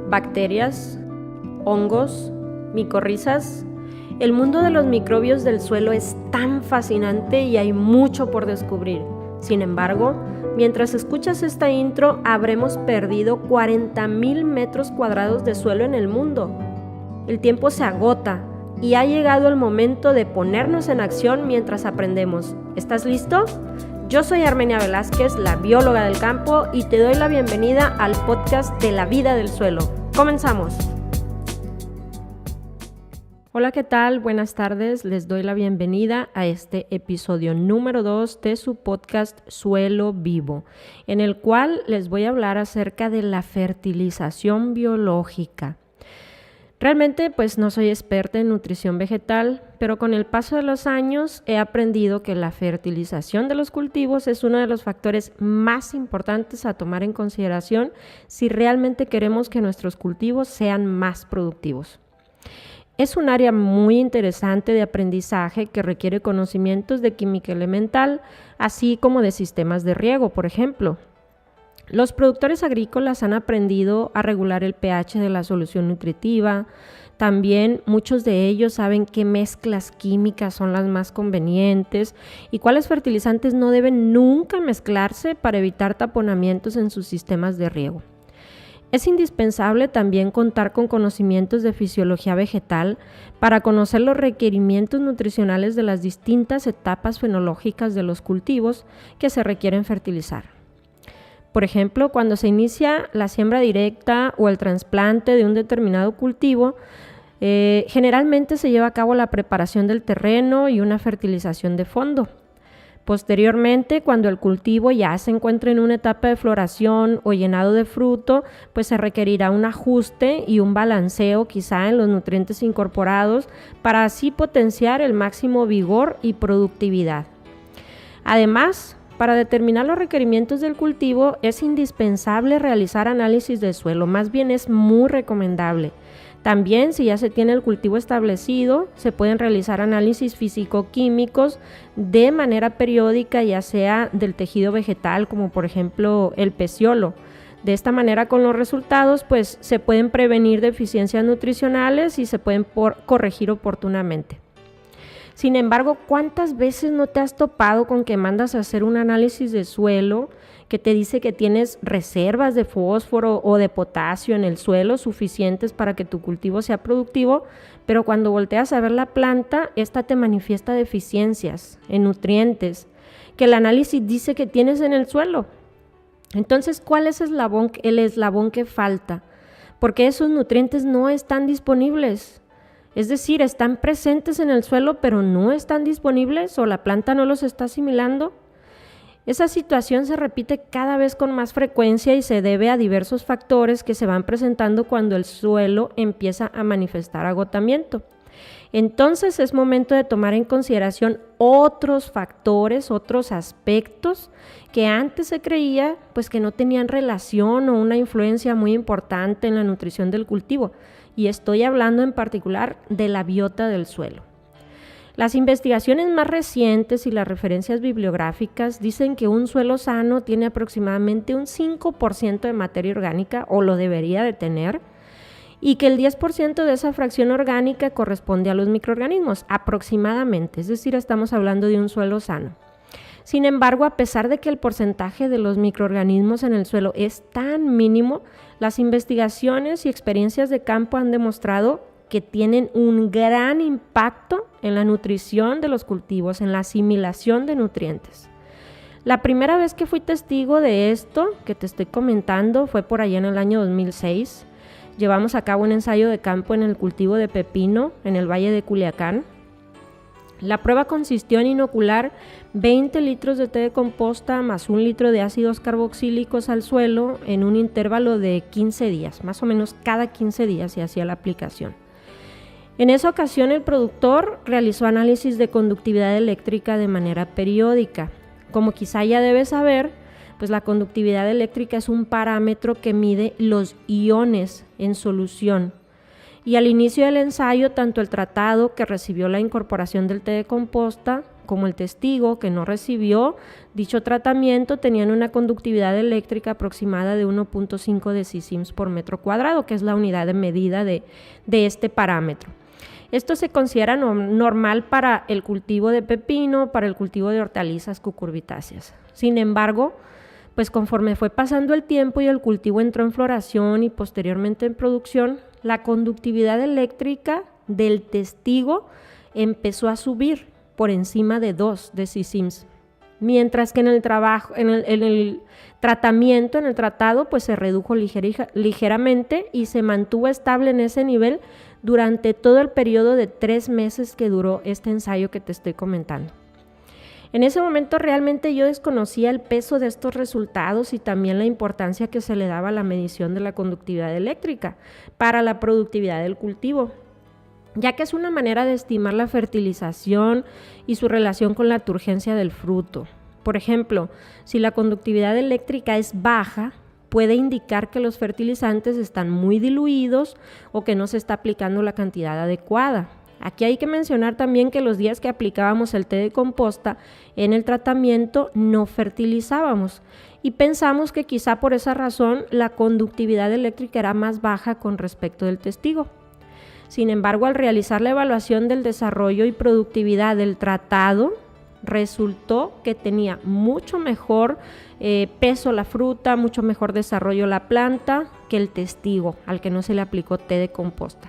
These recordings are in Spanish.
bacterias, hongos, micorrizas. El mundo de los microbios del suelo es tan fascinante y hay mucho por descubrir. Sin embargo, mientras escuchas esta intro, habremos perdido 40,000 metros cuadrados de suelo en el mundo. El tiempo se agota y ha llegado el momento de ponernos en acción mientras aprendemos. ¿Estás listo? Yo soy Armenia Velázquez, la bióloga del campo, y te doy la bienvenida al podcast de la vida del suelo. ¡Comenzamos! Hola, ¿qué tal? Buenas tardes. Les doy la bienvenida a este episodio número 2 de su podcast Suelo Vivo, en el cual les voy a hablar acerca de la fertilización biológica. Realmente no soy experta en nutrición vegetal, pero con el paso de los años he aprendido que la fertilización de los cultivos es uno de los factores más importantes a tomar en consideración si realmente queremos que nuestros cultivos sean más productivos. Es un área muy interesante de aprendizaje que requiere conocimientos de química elemental, así como de sistemas de riego, por ejemplo. Los productores agrícolas han aprendido a regular el pH de la solución nutritiva. También muchos de ellos saben qué mezclas químicas son las más convenientes y cuáles fertilizantes no deben nunca mezclarse para evitar taponamientos en sus sistemas de riego. Es indispensable también contar con conocimientos de fisiología vegetal para conocer los requerimientos nutricionales de las distintas etapas fenológicas de los cultivos que se requieren fertilizar. Por ejemplo, cuando se inicia la siembra directa o el trasplante de un determinado cultivo, generalmente se lleva a cabo la preparación del terreno y una fertilización de fondo. Posteriormente, cuando el cultivo ya se encuentra en una etapa de floración o llenado de fruto, se requerirá un ajuste y un balanceo quizá en los nutrientes incorporados para así potenciar el máximo vigor y productividad. Además, para determinar los requerimientos del cultivo es indispensable realizar análisis de suelo, más bien es muy recomendable. También, si ya se tiene el cultivo establecido, se pueden realizar análisis físico-químicos de manera periódica, ya sea del tejido vegetal, como por ejemplo el peciolo. De esta manera, con los resultados, se pueden prevenir deficiencias nutricionales y se pueden corregir oportunamente. Sin embargo, ¿cuántas veces no te has topado con que mandas a hacer un análisis de suelo que te dice que tienes reservas de fósforo o de potasio en el suelo suficientes para que tu cultivo sea productivo, pero cuando volteas a ver la planta, esta te manifiesta deficiencias en nutrientes que el análisis dice que tienes en el suelo? Entonces, ¿cuál es el eslabón que falta? Porque esos nutrientes no están disponibles. Es decir, están presentes en el suelo, pero no están disponibles o la planta no los está asimilando. Esa situación se repite cada vez con más frecuencia y se debe a diversos factores que se van presentando cuando el suelo empieza a manifestar agotamiento. Entonces es momento de tomar en consideración otros factores, otros aspectos que antes se creía que no tenían relación o una influencia muy importante en la nutrición del cultivo. Y estoy hablando en particular de la biota del suelo. Las investigaciones más recientes y las referencias bibliográficas dicen que un suelo sano tiene aproximadamente un 5% de materia orgánica, o lo debería de tener, y que el 10% de esa fracción orgánica corresponde a los microorganismos, aproximadamente, es decir, estamos hablando de un suelo sano. Sin embargo, a pesar de que el porcentaje de los microorganismos en el suelo es tan mínimo, las investigaciones y experiencias de campo han demostrado que tienen un gran impacto en la nutrición de los cultivos, en la asimilación de nutrientes. La primera vez que fui testigo de esto que te estoy comentando fue por allá en el año 2006. Llevamos a cabo un ensayo de campo en el cultivo de pepino en el Valle de Culiacán. La prueba consistió en inocular 20 litros de té de composta más 1 litro de ácidos carboxílicos al suelo en un intervalo de 15 días, más o menos cada 15 días se hacía la aplicación. En esa ocasión el productor realizó análisis de conductividad eléctrica de manera periódica. Como quizá ya debes saber, la conductividad eléctrica es un parámetro que mide los iones en solución. Y al inicio del ensayo, tanto el tratado que recibió la incorporación del té de composta como el testigo que no recibió dicho tratamiento tenían una conductividad eléctrica aproximada de 1.5 decisims por metro cuadrado, que es la unidad de medida de este parámetro. Esto se considera normal para el cultivo de pepino, para el cultivo de hortalizas cucurbitáceas. Sin embargo, pues conforme fue pasando el tiempo y el cultivo entró en floración y posteriormente en producción, la conductividad eléctrica del testigo empezó a subir por encima de 2 decisims, mientras que en el tratado, pues se redujo ligeramente y se mantuvo estable en ese nivel durante todo el periodo de 3 meses que duró este ensayo que te estoy comentando. En ese momento realmente yo desconocía el peso de estos resultados y también la importancia que se le daba a la medición de la conductividad eléctrica para la productividad del cultivo, ya que es una manera de estimar la fertilización y su relación con la turgencia del fruto. Por ejemplo, si la conductividad eléctrica es baja, puede indicar que los fertilizantes están muy diluidos o que no se está aplicando la cantidad adecuada. Aquí hay que mencionar también que los días que aplicábamos el té de composta en el tratamiento no fertilizábamos y pensamos que quizá por esa razón la conductividad eléctrica era más baja con respecto del testigo. Sin embargo, al realizar la evaluación del desarrollo y productividad del tratado, resultó que tenía mucho mejor peso la fruta, mucho mejor desarrollo la planta que el testigo, al que no se le aplicó té de composta.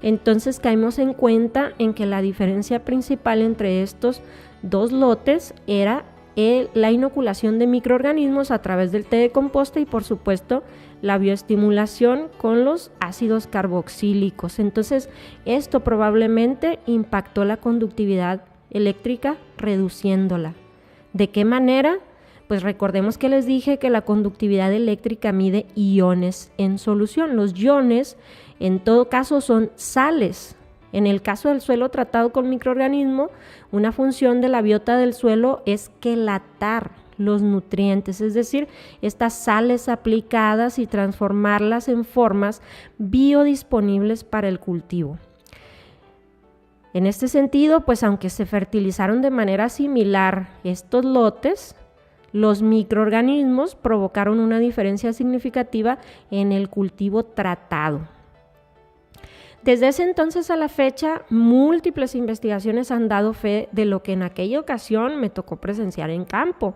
Entonces caímos en cuenta en que la diferencia principal entre estos dos lotes era la inoculación de microorganismos a través del té de composta y por supuesto la bioestimulación con los ácidos carboxílicos. Entonces esto probablemente impactó la conductividad eléctrica reduciéndola. ¿De qué manera? Pues recordemos que les dije que la conductividad eléctrica mide iones en solución. Los iones en todo caso son sales. En el caso del suelo tratado con microorganismo, una función de la biota del suelo es quelatar los nutrientes, es decir, estas sales aplicadas y transformarlas en formas biodisponibles para el cultivo. En este sentido, pues aunque se fertilizaron de manera similar estos lotes, los microorganismos provocaron una diferencia significativa en el cultivo tratado. Desde ese entonces a la fecha, múltiples investigaciones han dado fe de lo que en aquella ocasión me tocó presenciar en campo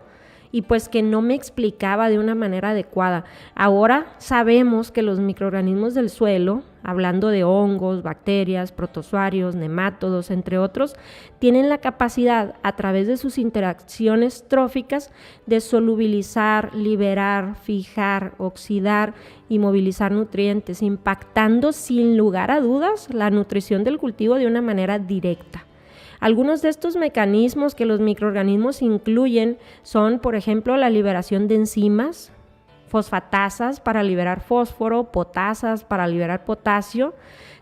y pues que no me explicaba de una manera adecuada. Ahora sabemos que los microorganismos del suelo, hablando de hongos, bacterias, protozoarios, nemátodos, entre otros, tienen la capacidad a través de sus interacciones tróficas de solubilizar, liberar, fijar, oxidar y movilizar nutrientes, impactando sin lugar a dudas la nutrición del cultivo de una manera directa. Algunos de estos mecanismos que los microorganismos incluyen son, por ejemplo, la liberación de enzimas, fosfatasas para liberar fósforo, potasas para liberar potasio.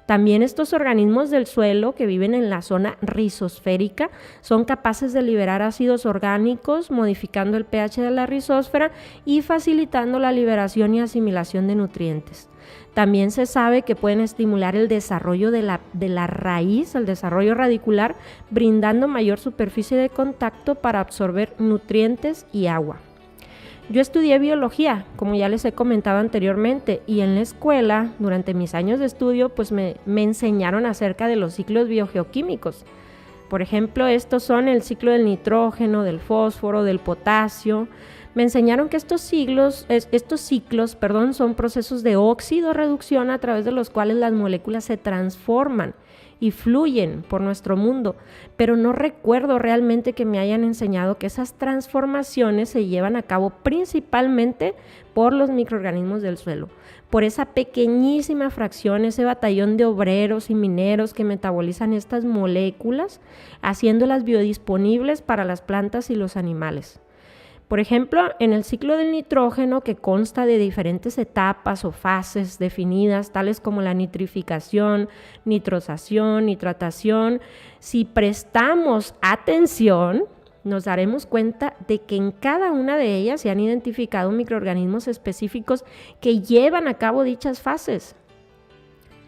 También estos organismos del suelo que viven en la zona rizosférica son capaces de liberar ácidos orgánicos, modificando el pH de la rizósfera y facilitando la liberación y asimilación de nutrientes. También se sabe que pueden estimular el desarrollo de la raíz, el desarrollo radicular, brindando mayor superficie de contacto para absorber nutrientes y agua. Yo estudié biología, como ya les he comentado anteriormente, y en la escuela, durante mis años de estudio, pues me enseñaron acerca de los ciclos biogeoquímicos. Por ejemplo, estos son el ciclo del nitrógeno, del fósforo, del potasio. Me enseñaron que estos ciclos, son procesos de óxido-reducción a través de los cuales las moléculas se transforman y fluyen por nuestro mundo, pero no recuerdo realmente que me hayan enseñado que esas transformaciones se llevan a cabo principalmente por los microorganismos del suelo, por esa pequeñísima fracción, ese batallón de obreros y mineros que metabolizan estas moléculas, haciéndolas biodisponibles para las plantas y los animales. Por ejemplo, en el ciclo del nitrógeno, que consta de diferentes etapas o fases definidas, tales como la nitrificación, nitrosación, nitratación, si prestamos atención, nos daremos cuenta de que en cada una de ellas se han identificado microorganismos específicos que llevan a cabo dichas fases.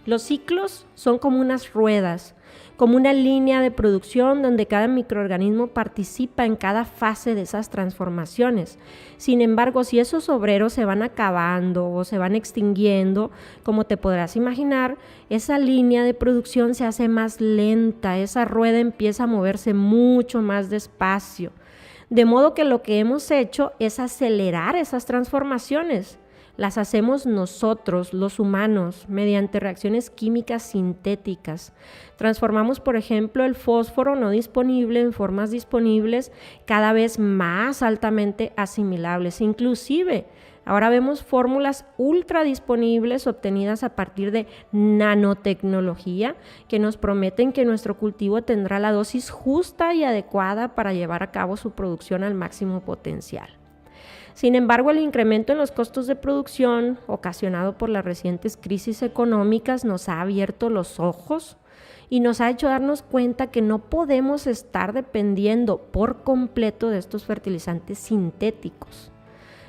Los ciclos son como unas ruedas como una línea de producción donde cada microorganismo participa en cada fase de esas transformaciones. Sin embargo, si esos obreros se van acabando o se van extinguiendo, como te podrás imaginar, esa línea de producción se hace más lenta, esa rueda empieza a moverse mucho más despacio. De modo que lo que hemos hecho es acelerar esas transformaciones. Las hacemos nosotros, los humanos, mediante reacciones químicas sintéticas. Transformamos, por ejemplo, el fósforo no disponible en formas disponibles cada vez más altamente asimilables. Inclusive, ahora vemos fórmulas ultra disponibles obtenidas a partir de nanotecnología que nos prometen que nuestro cultivo tendrá la dosis justa y adecuada para llevar a cabo su producción al máximo potencial. Sin embargo, el incremento en los costos de producción ocasionado por las recientes crisis económicas nos ha abierto los ojos y nos ha hecho darnos cuenta que no podemos estar dependiendo por completo de estos fertilizantes sintéticos.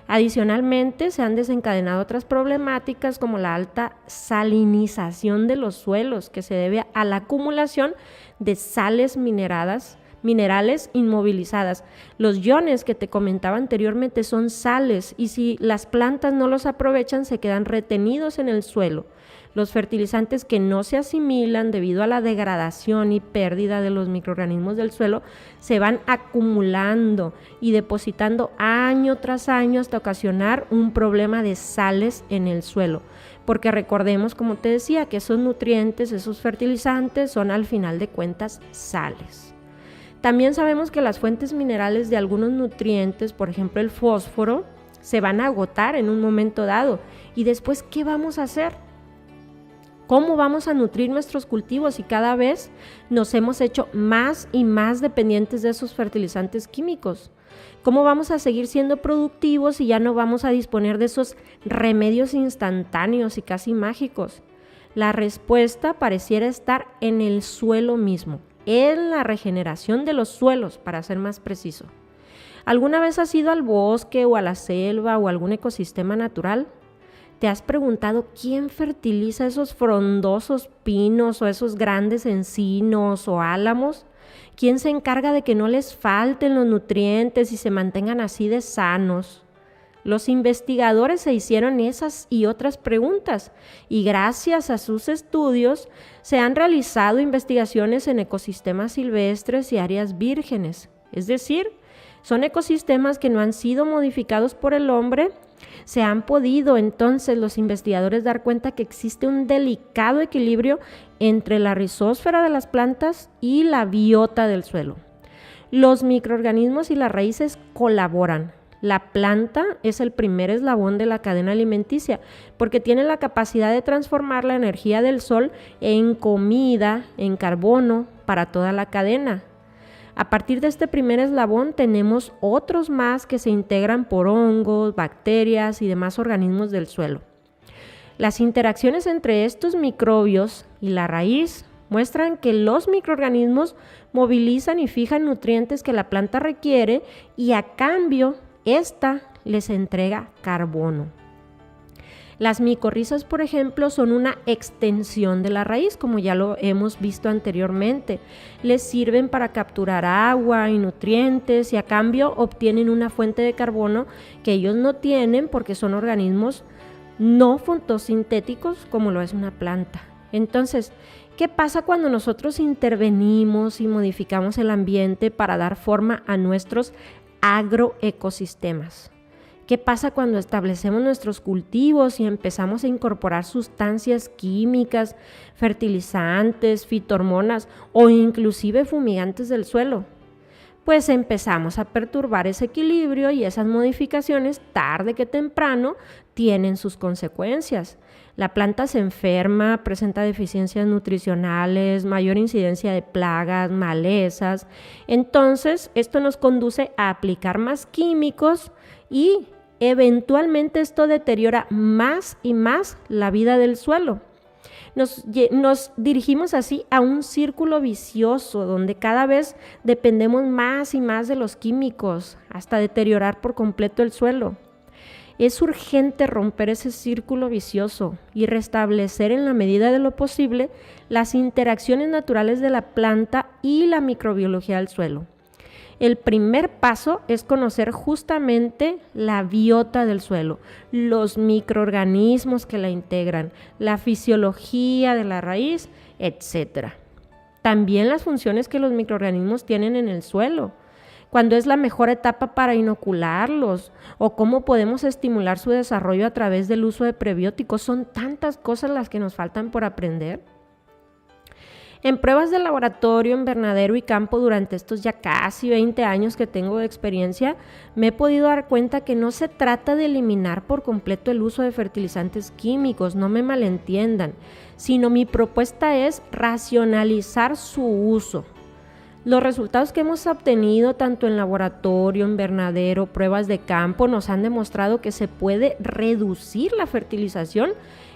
Adicionalmente, se han desencadenado otras problemáticas como la alta salinización de los suelos, que se debe a la acumulación de sales minerales inmovilizadas. Los iones que te comentaba anteriormente son sales y si las plantas no los aprovechan se quedan retenidos en el suelo. Los fertilizantes que no se asimilan debido a la degradación y pérdida de los microorganismos del suelo se van acumulando y depositando año tras año hasta ocasionar un problema de sales en el suelo. Porque recordemos, como te decía, que esos nutrientes, esos fertilizantes son al final de cuentas sales. También sabemos que las fuentes minerales de algunos nutrientes, por ejemplo el fósforo, se van a agotar en un momento dado. ¿Y después qué vamos a hacer? ¿Cómo vamos a nutrir nuestros cultivos si cada vez nos hemos hecho más y más dependientes de esos fertilizantes químicos? ¿Cómo vamos a seguir siendo productivos si ya no vamos a disponer de esos remedios instantáneos y casi mágicos? La respuesta pareciera estar en el suelo mismo, en la regeneración de los suelos, para ser más preciso. ¿Alguna vez has ido al bosque o a la selva o a algún ecosistema natural? ¿Te has preguntado quién fertiliza esos frondosos pinos o esos grandes encinos o álamos? ¿Quién se encarga de que no les falten los nutrientes y se mantengan así de sanos? Los investigadores se hicieron esas y otras preguntas y gracias a sus estudios se han realizado investigaciones en ecosistemas silvestres y áreas vírgenes. Es decir, son ecosistemas que no han sido modificados por el hombre. Se han podido entonces los investigadores dar cuenta que existe un delicado equilibrio entre la rizósfera de las plantas y la biota del suelo. Los microorganismos y las raíces colaboran. La planta es el primer eslabón de la cadena alimenticia porque tiene la capacidad de transformar la energía del sol en comida, en carbono para toda la cadena. A partir de este primer eslabón tenemos otros más que se integran por hongos, bacterias y demás organismos del suelo. Las interacciones entre estos microbios y la raíz muestran que los microorganismos movilizan y fijan nutrientes que la planta requiere y a cambio esta les entrega carbono. Las micorrizas, por ejemplo, son una extensión de la raíz, como ya lo hemos visto anteriormente. Les sirven para capturar agua y nutrientes y a cambio obtienen una fuente de carbono que ellos no tienen porque son organismos no fotosintéticos como lo es una planta. Entonces, ¿qué pasa cuando nosotros intervenimos y modificamos el ambiente para dar forma a nuestros agroecosistemas? ¿Qué pasa cuando establecemos nuestros cultivos y empezamos a incorporar sustancias químicas, fertilizantes, fitohormonas o inclusive fumigantes del suelo? Pues empezamos a perturbar ese equilibrio y esas modificaciones, tarde que temprano, tienen sus consecuencias. La planta se enferma, presenta deficiencias nutricionales, mayor incidencia de plagas, malezas. Entonces, esto nos conduce a aplicar más químicos y eventualmente esto deteriora más y más la vida del suelo. Nos dirigimos así a un círculo vicioso donde cada vez dependemos más y más de los químicos hasta deteriorar por completo el suelo. Es urgente romper ese círculo vicioso y restablecer en la medida de lo posible las interacciones naturales de la planta y la microbiología del suelo. El primer paso es conocer justamente la biota del suelo, los microorganismos que la integran, la fisiología de la raíz, etc. También las funciones que los microorganismos tienen en el suelo, cuándo es la mejor etapa para inocularlos o cómo podemos estimular su desarrollo a través del uso de prebióticos. Son tantas cosas las que nos faltan por aprender. En pruebas de laboratorio, invernadero y campo durante estos ya casi 20 años que tengo de experiencia, me he podido dar cuenta que no se trata de eliminar por completo el uso de fertilizantes químicos, no me malentiendan, sino mi propuesta es racionalizar su uso. Los resultados que hemos obtenido tanto en laboratorio, invernadero, pruebas de campo nos han demostrado que se puede reducir la fertilización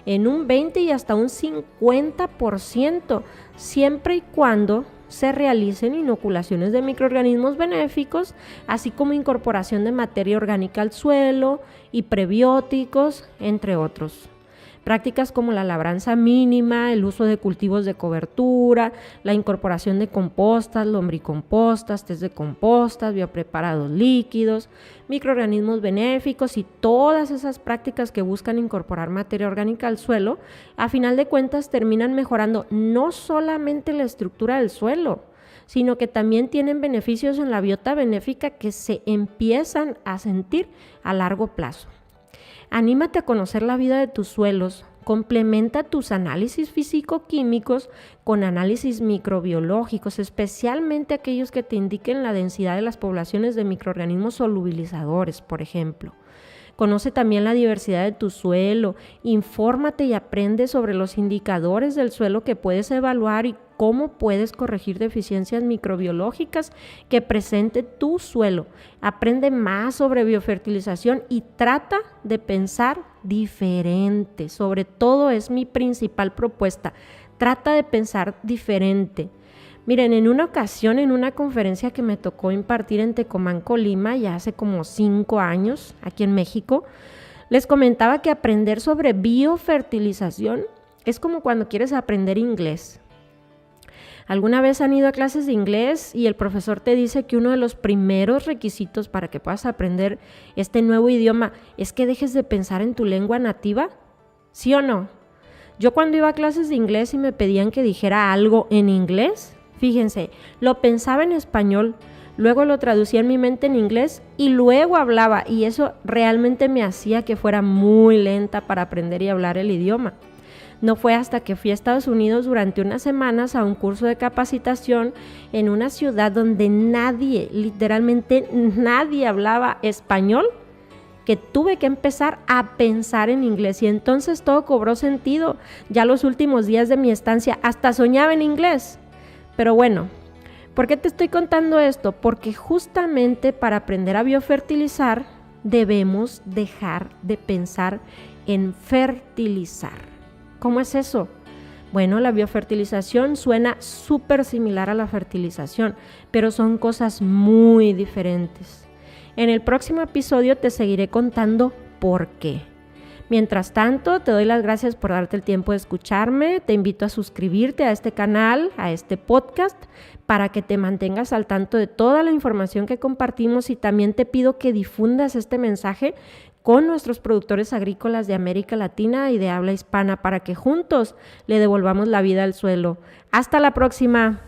en un 20 y hasta un 50%, siempre y cuando se realicen inoculaciones de microorganismos benéficos, así como incorporación de materia orgánica al suelo y prebióticos, entre otros. Prácticas como la labranza mínima, el uso de cultivos de cobertura, la incorporación de compostas, lombricompostas, test de compostas, biopreparados líquidos, microorganismos benéficos y todas esas prácticas que buscan incorporar materia orgánica al suelo, a final de cuentas terminan mejorando no solamente la estructura del suelo, sino que también tienen beneficios en la biota benéfica que se empiezan a sentir a largo plazo. Anímate a conocer la vida de tus suelos, complementa tus análisis físico-químicos con análisis microbiológicos, especialmente aquellos que te indiquen la densidad de las poblaciones de microorganismos solubilizadores, por ejemplo. Conoce también la diversidad de tu suelo, infórmate y aprende sobre los indicadores del suelo que puedes evaluar y cómo puedes corregir deficiencias microbiológicas que presente tu suelo. Aprende más sobre biofertilización y trata de pensar diferente. Sobre todo es mi principal propuesta. Trata de pensar diferente. Miren, en una ocasión, en una conferencia que me tocó impartir en Tecomán, Colima, ya hace como 5 años, aquí en México, les comentaba que aprender sobre biofertilización es como cuando quieres aprender inglés. ¿Alguna vez han ido a clases de inglés y el profesor te dice que uno de los primeros requisitos para que puedas aprender este nuevo idioma es que dejes de pensar en tu lengua nativa? ¿Sí o no? Yo cuando iba a clases de inglés y me pedían que dijera algo en inglés, fíjense, lo pensaba en español, luego lo traducía en mi mente en inglés y luego hablaba, y eso realmente me hacía que fuera muy lenta para aprender y hablar el idioma. No fue hasta que fui a Estados Unidos durante unas semanas a un curso de capacitación en una ciudad donde nadie, literalmente nadie hablaba español, que tuve que empezar a pensar en inglés y entonces todo cobró sentido. Ya los últimos días de mi estancia hasta soñaba en inglés. Pero bueno, ¿por qué te estoy contando esto? Porque justamente para aprender a biofertilizar debemos dejar de pensar en fertilizar. ¿Cómo es eso? Bueno, la biofertilización suena súper similar a la fertilización, pero son cosas muy diferentes. En el próximo episodio te seguiré contando por qué. Mientras tanto, te doy las gracias por darte el tiempo de escucharme. Te invito a suscribirte a este canal, a este podcast, para que te mantengas al tanto de toda la información que compartimos y también te pido que difundas este mensaje con nuestros productores agrícolas de América Latina y de habla hispana para que juntos le devolvamos la vida al suelo. ¡Hasta la próxima!